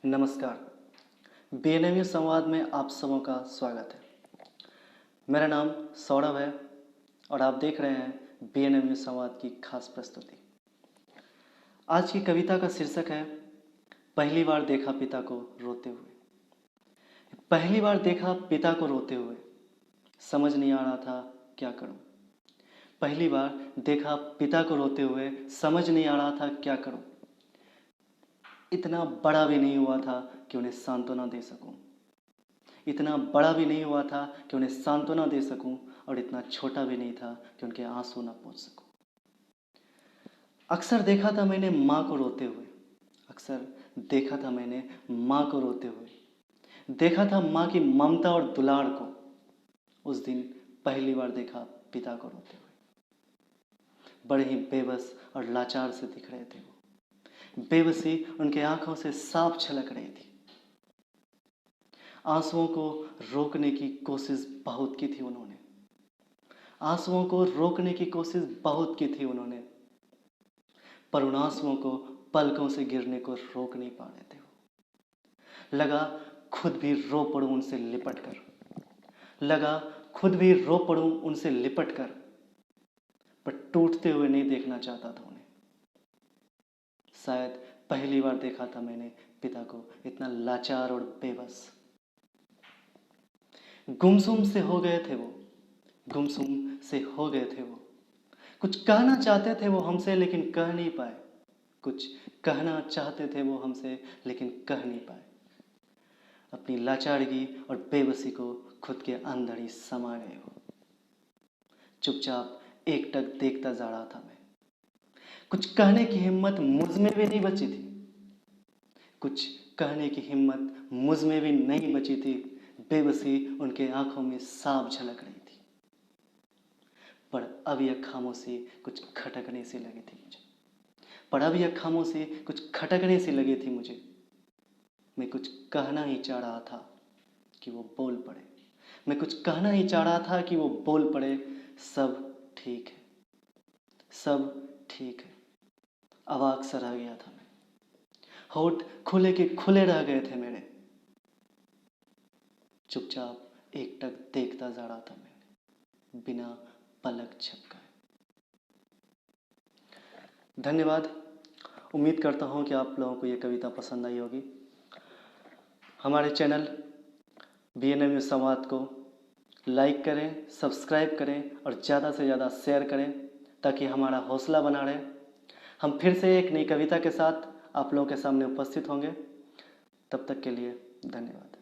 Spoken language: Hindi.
नमस्कार। बीएनएमयू संवाद में आप सबों का स्वागत है। मेरा नाम सौरभ है और आप देख रहे हैं बीएनएमयू संवाद की खास प्रस्तुति। आज की कविता का शीर्षक है पहली बार देखा पिता को रोते हुए। पहली बार देखा पिता को रोते हुए, समझ नहीं आ रहा था क्या करूं। पहली बार देखा पिता को रोते हुए, समझ नहीं आ रहा था क्या करूं। इतना बड़ा भी नहीं हुआ था कि उन्हें सांत्वना दे सकूं। इतना बड़ा भी नहीं हुआ था कि उन्हें सांत्वना दे सकूं, और इतना छोटा भी नहीं था कि उनके आंसू ना पोंछ सकूं। अक्सर देखा था मैंने माँ को रोते हुए, अक्सर देखा था मैंने माँ को रोते हुए। देखा था माँ की ममता और दुलार को। उस दिन पहली बार देखा पिता को रोते हुए। बड़े ही बेबस और लाचार से दिख रहे थे वो। बेबसी उनके आंखों से साफ छलक रही थी। आंसुओं को रोकने की कोशिश बहुत की थी उन्होंने। आंसुओं को रोकने की कोशिश बहुत की थी उन्होंने, पर उन आंसुओं को पलकों से गिरने को रोक नहीं पा रहे थे वो। लगा खुद भी रो पड़ूं उनसे लिपट कर, लगा खुद भी रो पड़ूं उनसे लिपट कर, पर टूटते हुए नहीं देखना चाहता था उन्हें। शायद पहली बार देखा था मैंने पिता को इतना लाचार और बेबस। गुमसुम से हो गए थे वो, गुमसुम से हो गए थे वो। कुछ कहना चाहते थे वो हमसे लेकिन कह नहीं पाए। कुछ कहना चाहते थे वो हमसे लेकिन कह नहीं पाए। अपनी लाचारगी और बेबसी को खुद के अंदर ही समा गए वो। चुपचाप एकटक देखता जा रहा था मैं। कुछ कहने की हिम्मत मुझ में भी नहीं बची थी, कुछ कहने की हिम्मत मुझ में भी नहीं बची थी। बेबसी उनके आंखों में साफ झलक रही थी, पर अब यह खामोशी कुछ खटकने सी लगी थी मुझे। पर अब यह खामोशी कुछ खटकने सी लगी थी मुझे। मैं कुछ कहना ही चाह रहा था कि वो बोल पड़े। मैं कुछ कहना ही चाह रहा था कि वो बोल पड़े। सब ठीक है, सब ठीक है। अवाक सा रह गया था मैं। होठ खुले के खुले रह गए थे मेरे। चुपचाप एकटक देखता जा रहा था मैं, बिना पलक झपकाए। धन्यवाद। उम्मीद करता हूँ कि आप लोगों को ये कविता पसंद आई होगी। हमारे चैनल बीएनएमयू संवाद को लाइक करें, सब्सक्राइब करें और ज़्यादा से ज़्यादा शेयर करें, ताकि हमारा हौसला बना रहे। हम फिर से एक नई कविता के साथ आप लोगों के सामने उपस्थित होंगे। तब तक के लिए धन्यवाद।